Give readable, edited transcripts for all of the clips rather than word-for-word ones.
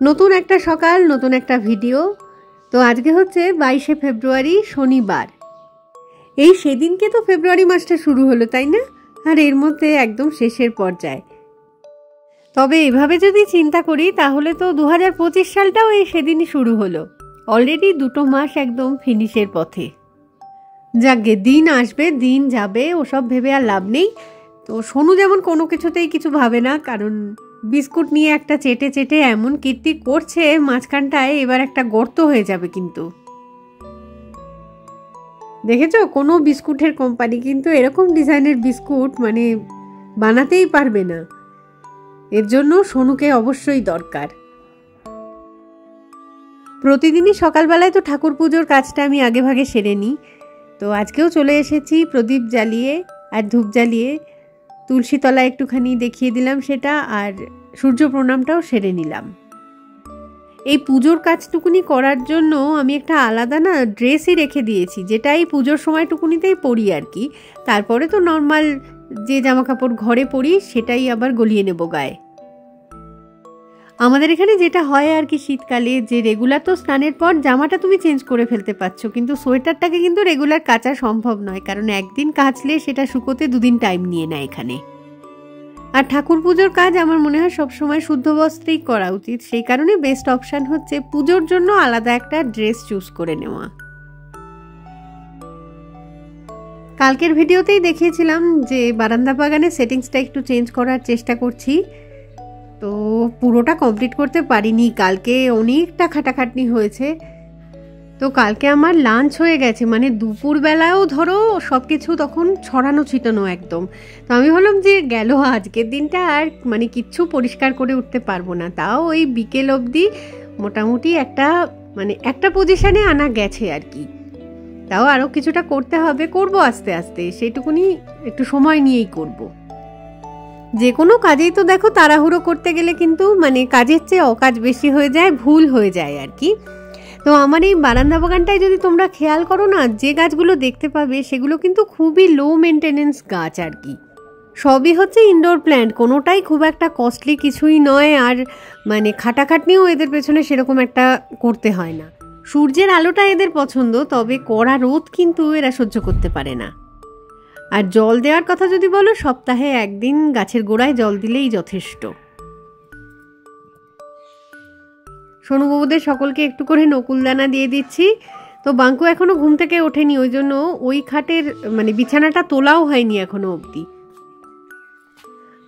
নতুন একটা সকাল, নতুন একটা ভিডিও। তো আজকে হচ্ছে 22শে ফেব্রুয়ারি, শনিবার। এই সেদিনকে তো ফেব্রুয়ারি মাসটা শুরু হলো, তাই না? আর এর মধ্যে একদম শেষের পর্যায়ে। তবে এভাবে যদি চিন্তা করি তাহলে তো 2025 সালটাও এই সেদিনই শুরু হলো। অলরেডি 2 মাস একদম ফিনিশের পথে। যাকগে, দিন আসবে দিন যাবে ওসব ভেবে আর লাভ নেই। তো সোনু যেমন কোনো কিছুতেই কিছু ভাবে না, কারণ বিস্কুট নিয়ে একটা চেটে চেটে এমন কীর্তি করছে মাঝখানটায়, এবার একটা গর্ত হয়ে যাবে। কিন্তু দেখেছো, কোনো বিস্কুটের কোম্পানি কিন্তু এরকম ডিজাইনের বিস্কুট মানে বানাতেই পারবে না। এর জন্য সোনুকে অবশ্যই দরকার। প্রতিদিনই সকালবেলায় তো ঠাকুর পুজোর কাজটা আমি আগে ভাগে সেরে নিই। তো আজকেও চলে এসেছি প্রদীপ জ্বালিয়ে আর ধূপ জ্বালিয়ে। তুলসী তলা একটুখানি দেখিয়ে দিলাম সেটা, আর সূর্য প্রণামটাও সেরে নিলাম। এই পুজোর কাজটুকুনি করার জন্য আমি একটা আলাদা ড্রেসই রেখে দিয়েছি, যেটা এই পুজোর সময়টুকুনিতেই পরি আর কি। তারপরে তো নর্মাল যে জামা কাপড় ঘরে পরি সেটাই আবার গলিয়ে নেব গায়ে। আমাদের এখানে যেটা হয় আর কি, শীতকালে যে রেগুলার তো স্নানের পর জামাটা তুমি চেঞ্জ করে ফেলতে পারছো, কিন্তু সোয়েটারটাকে কিন্তু রেগুলার কাচা সম্ভব নয়, কারণ একদিন কাচলে সেটা শুকোতে 2 দিন টাইম নিয়ে নেয় এখানে। আর ঠাকুর পুজোর কাজ আমার মনে হয় সবসময় শুদ্ধ বস্ত্রেই করা উচিত। সেই কারণে বেস্ট অপশান হচ্ছে পুজোর জন্য আলাদা একটা ড্রেস চুজ করে নেওয়া। কালকের ভিডিওতেই দেখিয়েছিলাম যে বারান্দা বাগানের সেটিংসটা একটু চেঞ্জ করার চেষ্টা করছি। তো পুরোটা কমপ্লিট করতে পারিনি, কালকে অনেকটা খাটাখাটনি হয়েছে। তো কালকে আমার লাঞ্চ হয়ে গেছে, মানে দুপুরবেলাও ধরো সব কিছু তখন ছড়ানো ছিটানো একদম। তো আমি ভাবলাম যে গেল আজকের দিনটা, আর মানে কিচ্ছু পরিষ্কার করে উঠতে পারবো না। তাও ওই বিকেল অবধি মোটামুটি একটা পজিশানে আনা গেছে আর কি। তাও আরও কিছুটা করতে হবে, করব আস্তে আস্তে, সেইটুকুনি একটু সময় নিয়েই করব। যে কোনো কাজেই তো দেখো তাড়াহুড়ো করতে গেলে কিন্তু মানে কাজের চেয়ে অকাজ বেশি হয়ে যায়, ভুল হয়ে যায় আর কি। তো আমার এই বারান্দা বাগানটায় যদি তোমরা খেয়াল করো না, যে গাছগুলো দেখতে পাবে সেগুলো কিন্তু খুবই লো মেনটেনেন্স গাছ আর কি। সবই হচ্ছে ইনডোর প্ল্যান্ট, কোনোটাই খুব একটা কস্টলি কিছুই নয়, আর মানে খাটাখাটনিও এদের পেছনে সেরকম একটা করতে হয় না। সূর্যের আলোটা এদের পছন্দ, তবে কড়া রোদ কিন্তু এরা সহ্য করতে পারে না। আর জল দেওয়ার কথা যদি বলো, সপ্তাহে 1 দিন গাছের গোড়ায় জল দিলেই যথেষ্ট। সোনুবাবুদের সকলকে একটু করে নকুলদানা দিয়ে দিচ্ছি। তো বাঙ্কু এখনো ঘুম থেকে ওঠেনি, ওই জন্য ওই খাটের মানে বিছানাটা তোলাও হয়নি এখনো অবধি।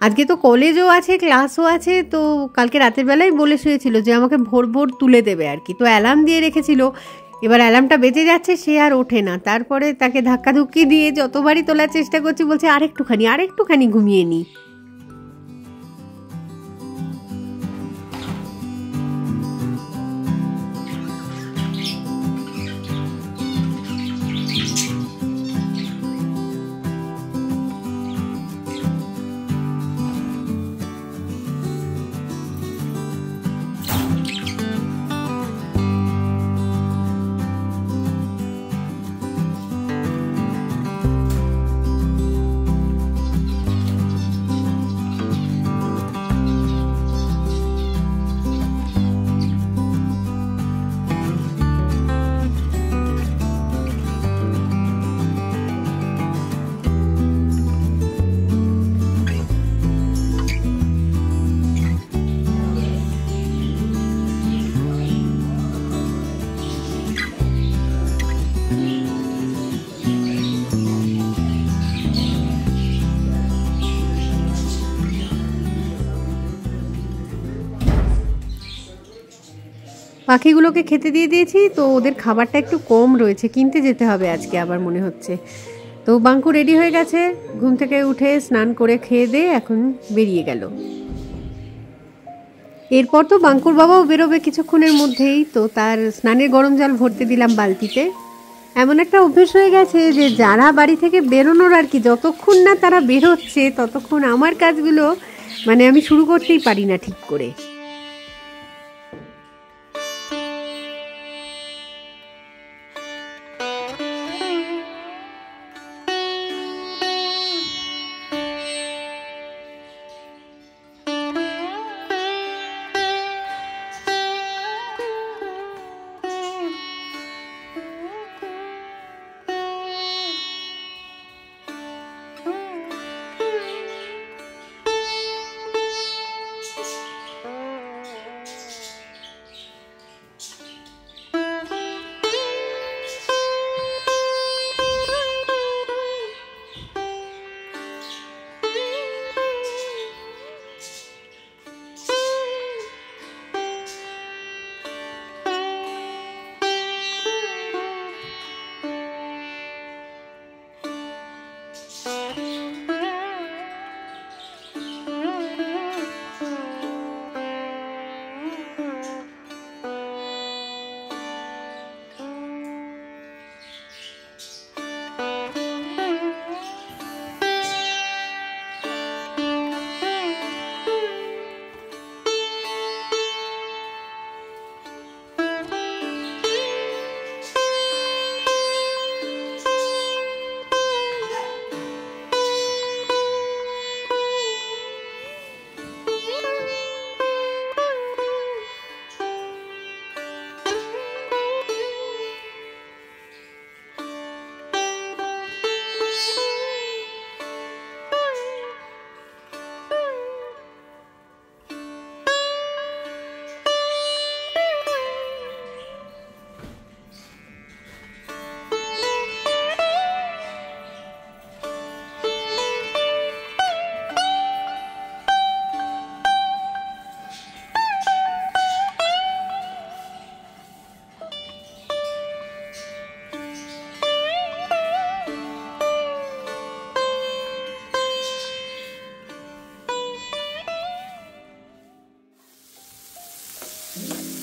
আজকে তো কলেজও আছে, ক্লাসও আছে। তো কালকে রাতের বেলায় বলে শুয়েছিল যে আমাকে ভোর ভোর তুলে দেবে আর কি। তো অ্যালার্ম দিয়ে রেখেছিল, এবার অ্যালার্মটা বেজে যাচ্ছে, সে আর ওঠে না। তারপরে তাকে ধাক্কাধুক্কি দিয়ে যতবারই তোলার চেষ্টা করছি, বলছে আরেকটুখানি ঘুমিয়ে নিই। পাখিগুলোকে খেতে দিয়ে দিয়েছি, তো ওদের খাবারটা একটু কম রয়েছে, কিনতে যেতে হবে আজকে আবার মনে হচ্ছে। তো বাঙ্কু রেডি হয়ে গেছে, ঘুম থেকে উঠে স্নান করে খেয়ে দিয়ে এখন বেরিয়ে গেল। এরপর তো বাঙ্কুর বাবাও বেরোবে কিছুক্ষণের মধ্যেই। তো তার স্নানের গরম জল ভরতে দিলাম বালতিতে। এমন একটা অভ্যেস হয়ে গেছে যে যারা বাড়ি থেকে বেরোনোর আর কি, যতক্ষণ না তারা বেরোচ্ছে ততক্ষণ আমার কাজগুলো মানে আমি শুরু করতেই পারি না ঠিক করে।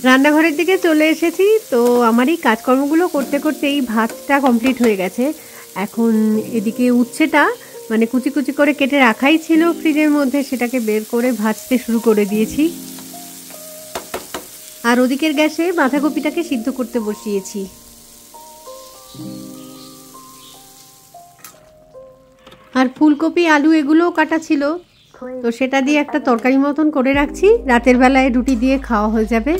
রান্নাঘরের দিকে চলে এসেছি। তো আমার এই কাজকর্মগুলো করতে করতে এই ভাতটা কমপ্লিট হয়ে গেছে। এখন এদিকে উচ্ছেটা মানে কুচি কুচি করে কেটে রাখাই ছিল ফ্রিজের মধ্যে, সেটাকে বের করে ভাজতে শুরু করে দিয়েছি। আর ওদিকের গ্যাসে বাঁধাকপিটাকে সিদ্ধ করতে বসিয়েছি। আর ফুলকপি আলু এগুলোও কাটা ছিল, তো সেটা দিয়ে একটা তরকারি মতন করে রাখছি, রাতের বেলায় রুটি দিয়ে খাওয়া হয়ে যাবে।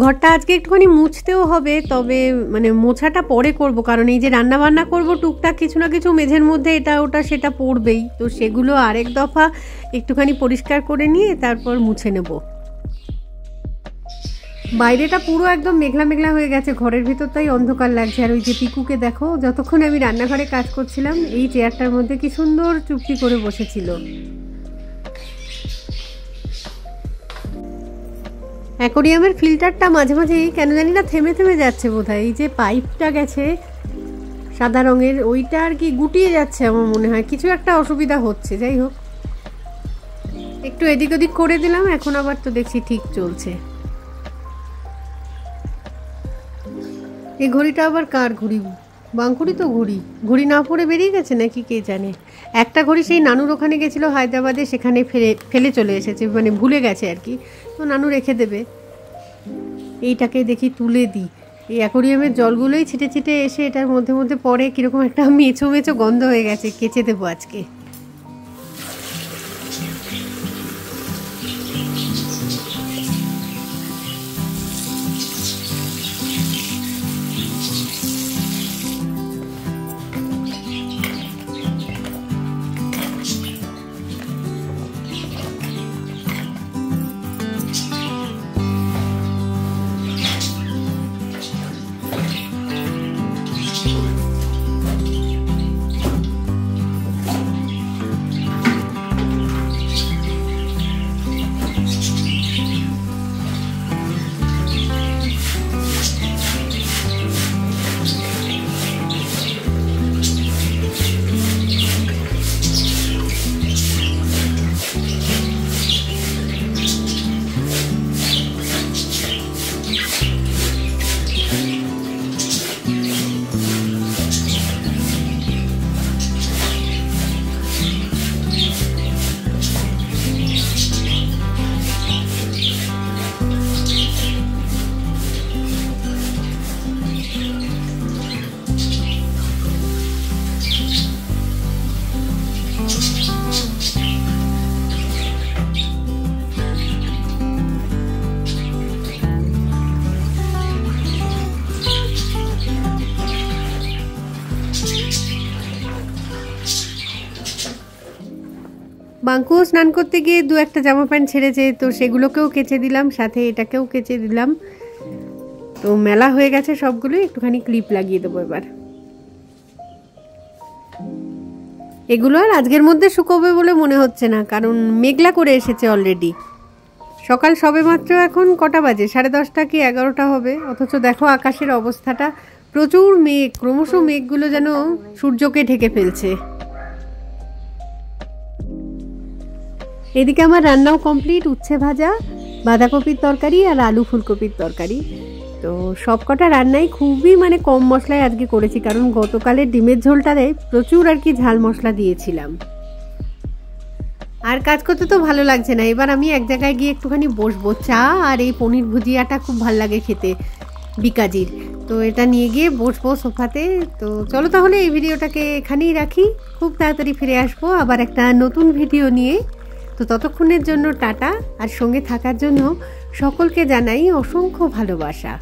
ঘরটা আজকে একটুখানি মুছতেও হবে, তবে মানে মোছাটা পরে করব, কারণ এই যে রান্না বান্না করব টুকটাক কিছু না কিছু মেঝের মধ্যে এটা ওটা সেটা পড়বেই, তো সেগুলো আরেক দফা একটুখানি পরিষ্কার করে নিয়ে তারপর মুছে নেব। বাইরেটা পুরো একদম মেঘলা মেঘলা হয়ে গেছে, ঘরের ভিতরটাই অন্ধকার লাগছে। আর ওই যে পিকুকে দেখো, যতক্ষণ আমি রান্নাঘরে কাজ করছিলাম এই চেয়ারটার মধ্যে কি সুন্দর চুপটি করে বসেছিল। অ্যাকোরিয়ামের ফিল্টারটা মাঝে মাঝেই কেন জানি না থেমে থেমে যাচ্ছে বোধহয়। এই যে পাইপটা গেছে সাদা রঙের, ওইটা আর কি গুটিয়ে যাচ্ছে আমার মনে হয়, কিছু একটা অসুবিধা হচ্ছে। যাই হোক, একটু এদিক ওদিক করে দিলাম, এখন আবার তো দেখছি ঠিক চলছে। এই ঘড়িটা আবার কার ঘড়ি? বাঙ্কুরি তো ঘড়ি না পরে বেরিয়ে গেছে নাকি কে জানে। একটা ঘড়ি সেই নানুর ওখানে গেছিলো হায়দ্রাবাদে, সেখানে ফেলে চলে এসেছে, মানে ভুলে গেছে আর কি, তো নানু রেখে দেবে। এইটাকে দেখি তুলে দিই। এই অ্যাকোরিয়ামের জলগুলোই ছিটে ছিটে এসে এটার মধ্যে মধ্যে পড়ে, কীরকম একটা মেছো মেছো গন্ধ হয়ে গেছে, কেচে দেবো আজকে। বাঙ্কুও স্নান করতে গিয়ে দু একটা জামা প্যান্ট ছেড়েছে, তো সেগুলোকেও কেচে দিলাম, সাথে এটাকেও কেচে দিলাম। তো মেলা হয়ে গেছে সবগুলো, একটুখানি ক্লিপ লাগিয়ে দেবো এবার। এগুলো আর আজকের মধ্যে শুকোবে বলে মনে হচ্ছে না, কারণ মেঘলা করে এসেছে অলরেডি। সকাল সবে মাত্র, এখন কটা বাজে? 10:30 কি 11টা হবে, অথচ দেখো আকাশের অবস্থাটা, প্রচুর মেঘ, ক্রমশ মেঘগুলো যেন সূর্যকে ঢেকে ফেলছে। এদিকে আমার রান্নাও কমপ্লিট, উচ্ছে ভাজা, বাঁধাকপির তরকারি আর আলু ফুলকপির তরকারি। তো সবকটা রান্নাই খুবই মানে কম মশলায় আজকে করেছি, কারণ গতকালের ডিমের ঝোলটারে প্রচুর আর কি ঝাল মশলা দিয়েছিলাম। আর কাজ করতে তো ভালো লাগছে না, এবার আমি এক জায়গায় গিয়ে একটুখানি বসবো। চা আর এই পনির ভুজিয়াটা খুব ভালো লাগে খেতে বিকাজির, তো এটা নিয়ে গিয়ে বসবো সোফাতে। তো চলো তাহলে এই ভিডিওটাকে এখানেই রাখি, খুব তাড়াতাড়ি ফিরে আসবো আবার একটা নতুন ভিডিও নিয়ে। তো ততক্ষণের জন্য টাটা, আর সঙ্গে থাকার জন্য সকলকে জানাই অসংখ্য ভালোবাসা।